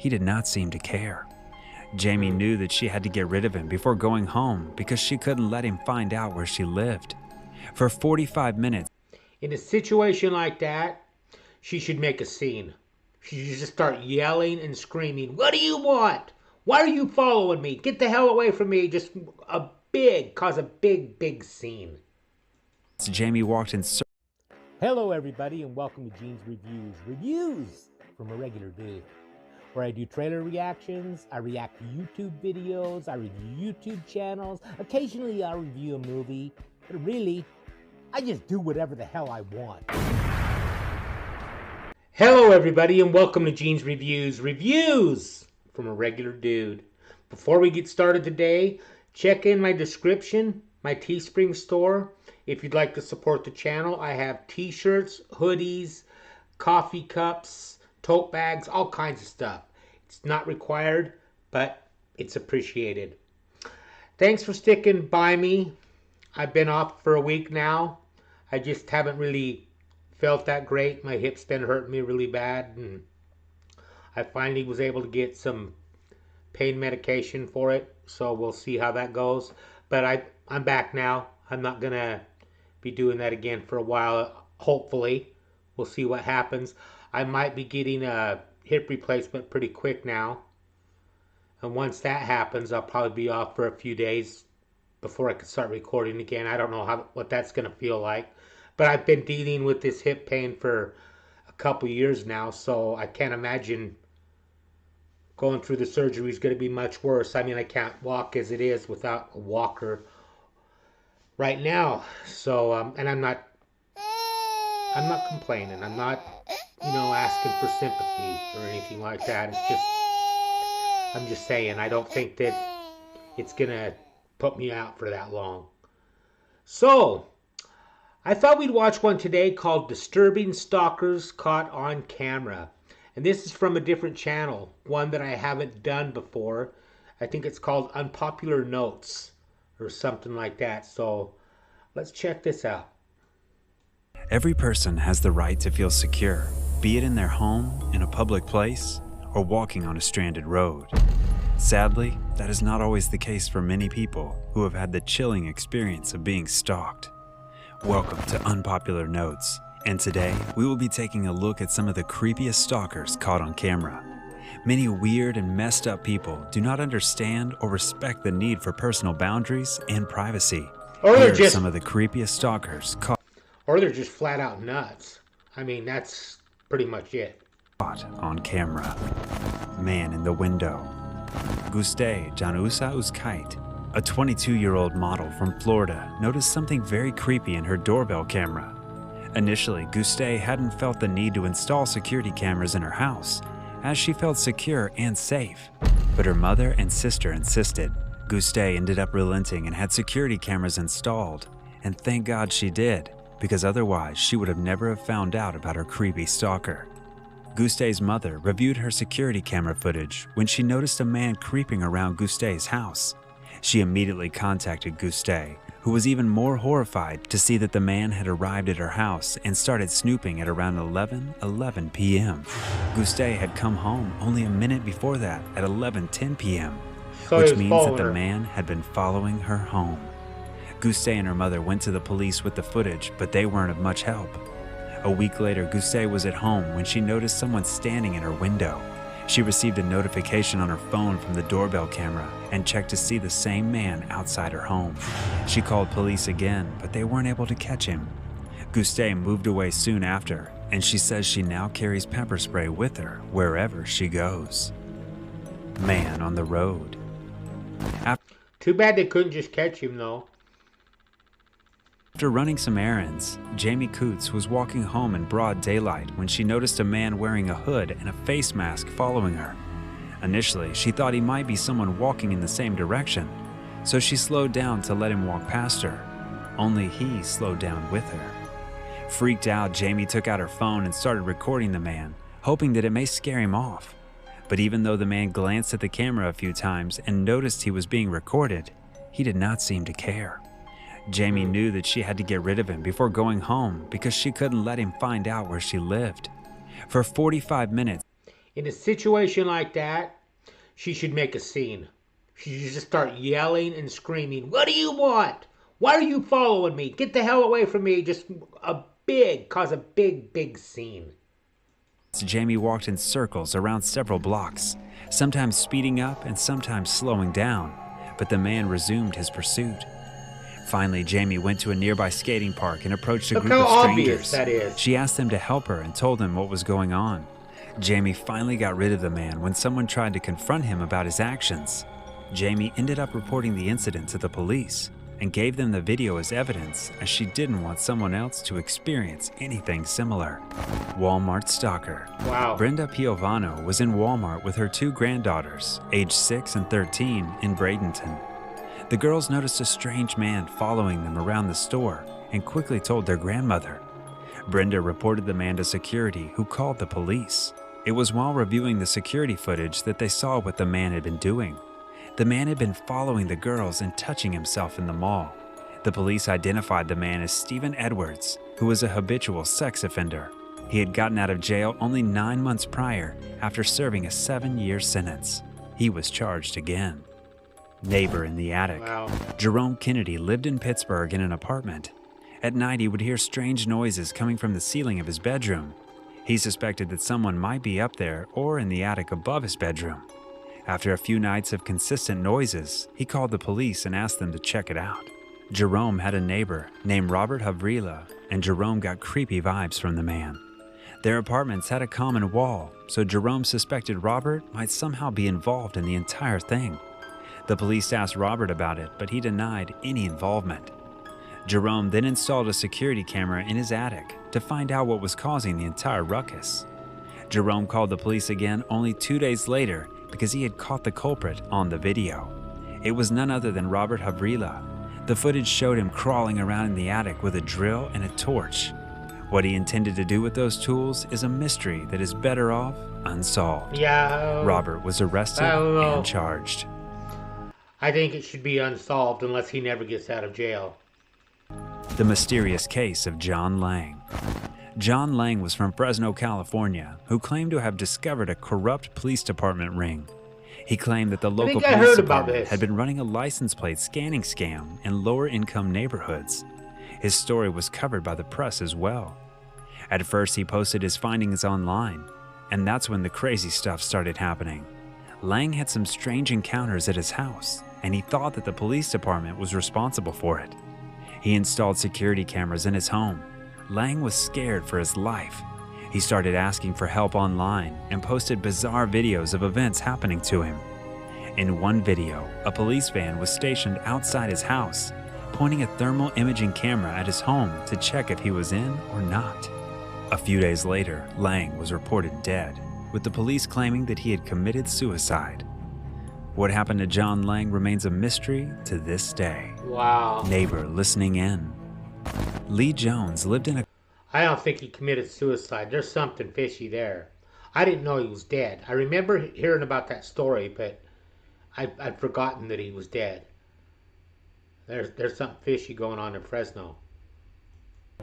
he did not seem to care. Jamie knew that she had to get rid of him before going home because she couldn't let him find out where she lived. For 45 minutes, in a situation like that, she should make a scene. She should just start yelling and screaming, "What do you want? Why are you following me? Get the hell away from me." Just cause a big scene. Jamie walked in. Hello everybody and welcome to Gene's Reviews from a regular dude, where I do trailer reactions, I react to YouTube videos, I review YouTube channels, occasionally I'll review a movie, but really, I just do whatever the hell I want. Hello everybody and welcome to Gene's Reviews from a regular dude. Before we get started today, check in my description, my Teespring store. If you'd like to support the channel, I have t-shirts, hoodies, coffee cups, tote bags, all kinds of stuff. It's not required, but it's appreciated. Thanks for sticking by me. I've been off for a week now. I just haven't really felt that great. My hip's been hurting me really bad, and I finally was able to get some pain medication for it, so we'll see how that goes. But I'm back now. I'm not gonna be doing that again for a while, hopefully. We'll see what happens. I might be getting a hip replacement pretty quick now, and once that happens, I'll probably be off for a few days before I can start recording again. I don't know what that's gonna feel like, but I've been dealing with this hip pain for a couple years now, so I can't imagine going through the surgery is going to be much worse. I mean, I can't walk as it is without a walker right now. So, and I'm not complaining. I'm not, asking for sympathy or anything like that. It's just, I'm just saying, I don't think that it's going to put me out for that long. So, I thought we'd watch one today called Disturbing Stalkers Caught on Camera. And this is from a different channel, one that I haven't done before. I think it's called Unpopular Notes or something like that. So let's check this out. Every person has the right to feel secure, be it in their home, in a public place, or walking on a stranded road. Sadly, that is not always the case for many people who have had the chilling experience of being stalked. Welcome to Unpopular Notes. And today, we will be taking a look at some of the creepiest stalkers caught on camera. Many weird and messed up people do not understand or respect the need for personal boundaries and privacy. Or Here are some of the creepiest stalkers caught. Or they're just flat out nuts. I mean, that's pretty much it. On camera. Man in the window. Guste Janusa Uskait, a 22-year-old model from Florida, noticed something very creepy in her doorbell camera. Initially, Guste hadn't felt the need to install security cameras in her house, as she felt secure and safe. But her mother and sister insisted. Guste ended up relenting and had security cameras installed. And thank God she did, because otherwise she would have never found out about her creepy stalker. Guste's mother reviewed her security camera footage when she noticed a man creeping around Guste's house. She immediately contacted Guste, who was even more horrified to see that the man had arrived at her house and started snooping at around 11 p.m. Guste had come home only a minute before that at 11:10 p.m., which means that the man had been following her home. Guste and her mother went to the police with the footage, but they weren't of much help. A week later, Guste was at home when she noticed someone standing in her window. She received a notification on her phone from the doorbell camera and checked to see the same man outside her home. She called police again, but they weren't able to catch him. Guste moved away soon after, and she says she now carries pepper spray with her wherever she goes. Man on the road. Too bad they couldn't just catch him, though. After running some errands, Jamie Coots was walking home in broad daylight when she noticed a man wearing a hood and a face mask following her. Initially, she thought he might be someone walking in the same direction, so she slowed down to let him walk past her. Only he slowed down with her. Freaked out, Jamie took out her phone and started recording the man, hoping that it may scare him off. But even though the man glanced at the camera a few times and noticed he was being recorded, he did not seem to care. Jamie knew that she had to get rid of him before going home because she couldn't let him find out where she lived. For 45 minutes. In a situation like that, she should make a scene. She should just start yelling and screaming, "What do you want? Why are you following me? Get the hell away from me." Just cause a big scene. Jamie walked in circles around several blocks, sometimes speeding up and sometimes slowing down, but the man resumed his pursuit. Finally, Jamie went to a nearby skating park and approached a Look group how of obvious strangers. that is. She asked them to help her and told them what was going on. Jamie finally got rid of the man when someone tried to confront him about his actions. Jamie ended up reporting the incident to the police and gave them the video as evidence, as she didn't want someone else to experience anything similar. Walmart stalker. Wow. Brenda Piovano was in Walmart with her 2 granddaughters, aged 6 and 13, in Bradenton. The girls noticed a strange man following them around the store and quickly told their grandmother. Brenda reported the man to security, who called the police. It was while reviewing the security footage that they saw what the man had been doing. The man had been following the girls and touching himself in the mall. The police identified the man as Stephen Edwards, who was a habitual sex offender. He had gotten out of jail only 9 months prior after serving a 7-year sentence. He was charged again. Neighbor in the attic. Wow. Jerome Kennedy lived in Pittsburgh in an apartment. At night, he would hear strange noises coming from the ceiling of his bedroom. He suspected that someone might be up there or in the attic above his bedroom. After a few nights of consistent noises, he called the police and asked them to check it out. Jerome had a neighbor named Robert Havrila, and Jerome got creepy vibes from the man. Their apartments had a common wall, so Jerome suspected Robert might somehow be involved in the entire thing. The police asked Robert about it, but he denied any involvement. Jerome then installed a security camera in his attic to find out what was causing the entire ruckus. Jerome called the police again only 2 days later because he had caught the culprit on the video. It was none other than Robert Havrila. The footage showed him crawling around in the attic with a drill and a torch. What he intended to do with those tools is a mystery that is better off unsolved. Yeah. Robert was arrested and charged. I think it should be unsolved unless he never gets out of jail. The mysterious case of John Lang. John Lang was from Fresno, California, who claimed to have discovered a corrupt police department ring. He claimed that the local police department had been running a license plate scanning scam in lower-income neighborhoods. His story was covered by the press as well. At first, he posted his findings online, and that's when the crazy stuff started happening. Lang had some strange encounters at his house, and he thought that the police department was responsible for it. He installed security cameras in his home. Lang was scared for his life. He started asking for help online and posted bizarre videos of events happening to him. In one video, a police van was stationed outside his house, pointing a thermal imaging camera at his home to check if he was in or not. A few days later, Lang was reported dead, with the police claiming that he had committed suicide. What happened to John Lang remains a mystery to this day. Wow. Neighbor listening in. Lee Jones lived in a... I don't think he committed suicide. There's something fishy there. I didn't know he was dead. I remember hearing about that story, but I'd forgotten that he was dead. There's something fishy going on in Fresno.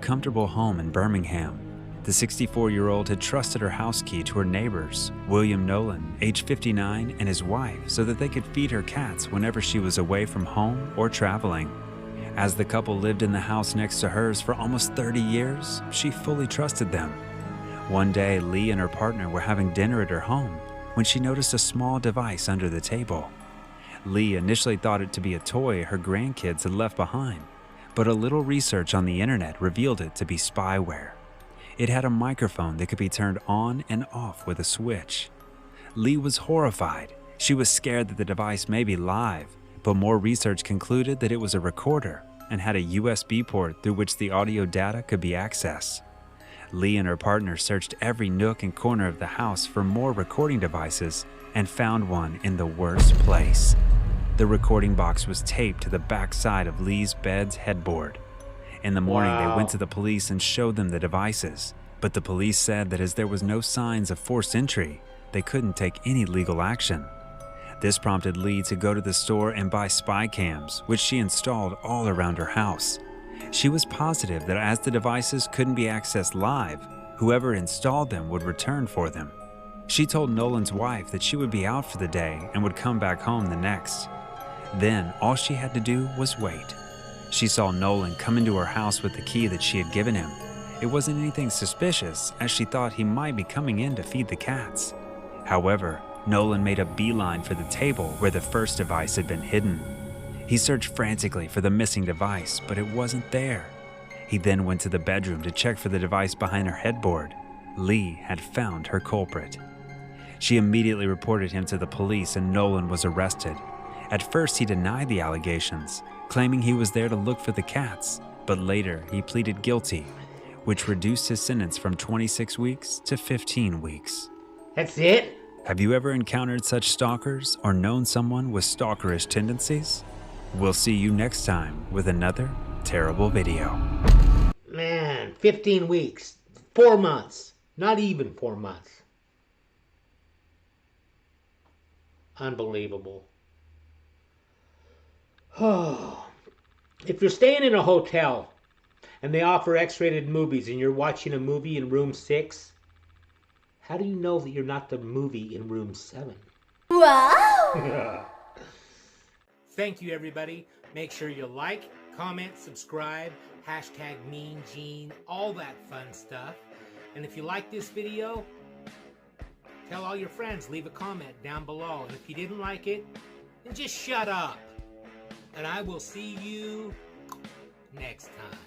comfortable home in Birmingham. The 64-year-old had trusted her house key to her neighbors, William Nolan, age 59, and his wife, so that they could feed her cats whenever she was away from home or traveling. As the couple lived in the house next to hers for almost 30 years, she fully trusted them. One day, Lee and her partner were having dinner at her home when she noticed a small device under the table. Lee initially thought it to be a toy her grandkids had left behind, but a little research on the internet revealed it to be spyware. It had a microphone that could be turned on and off with a switch. Lee was horrified. She was scared that the device may be live, but more research concluded that it was a recorder and had a USB port through which the audio data could be accessed. Lee and her partner searched every nook and corner of the house for more recording devices and found one in the worst place. The recording box was taped to the back side of Lee's bed's headboard. In the morning, They went to the police and showed them the devices, but the police said that as there was no signs of forced entry, they couldn't take any legal action. This prompted Lee to go to the store and buy spy cams, which she installed all around her house. She was positive that as the devices couldn't be accessed live, whoever installed them would return for them. She told Nolan's wife that she would be out for the day and would come back home the next. Then all she had to do was wait. She saw Nolan come into her house with the key that she had given him. It wasn't anything suspicious, as she thought he might be coming in to feed the cats. However, Nolan made a beeline for the table where the first device had been hidden. He searched frantically for the missing device, but it wasn't there. He then went to the bedroom to check for the device behind her headboard. Lee had found her culprit. She immediately reported him to the police and Nolan was arrested. At first, he denied the allegations, claiming he was there to look for the cats, but later he pleaded guilty, which reduced his sentence from 26 weeks to 15 weeks. That's it? Have you ever encountered such stalkers or known someone with stalkerish tendencies? We'll see you next time with another terrible video. Man, 15 weeks. 4 months. Not even 4 months. Unbelievable. Oh. If you're staying in a hotel and they offer X-rated movies and you're watching a movie in room 6, how do you know that you're not the movie in room 7? Wow! Thank you, everybody. Make sure you like, comment, subscribe, hashtag Mean Gene, all that fun stuff. And if you like this video, tell all your friends, leave a comment down below. And if you didn't like it, then just shut up. And I will see you next time.